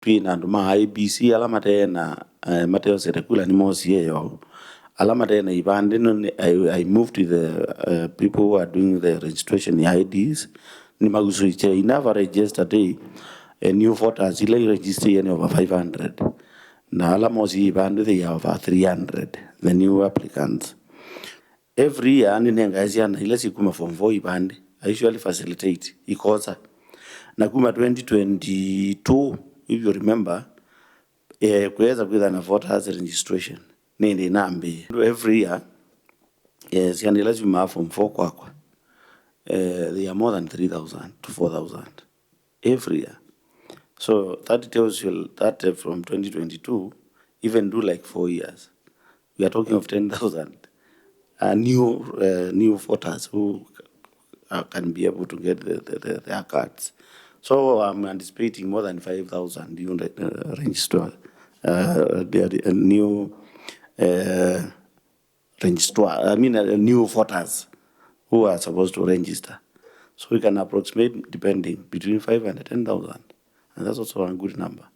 twin and ma IBC alamatena Mateo Serekula ni mosi yo alamatena ibande no I moved to the people who are doing the registration IDs ni magusuiche I never registered a new voters ile register any over 500 na alamosi ibande they are over 300 the new applicants every year ninengaziana ile sikuma form 4 ibande I usually facilitate ikosa na kuma 2022 if you remember kuweza kuwa na voters registration nende nambi every year yani lazima form 4 kwakwa they are more than 3,000 to 4,000 every year. So that tells you that from 2022 even do like 4 years we are talking of 10,000 new voters who can be able to get their cards. So I'm anticipating more than 5,000 new register, new register. I mean, new voters who are supposed to register. So we can approximate depending between 5 and 10,000, and that's also a good number.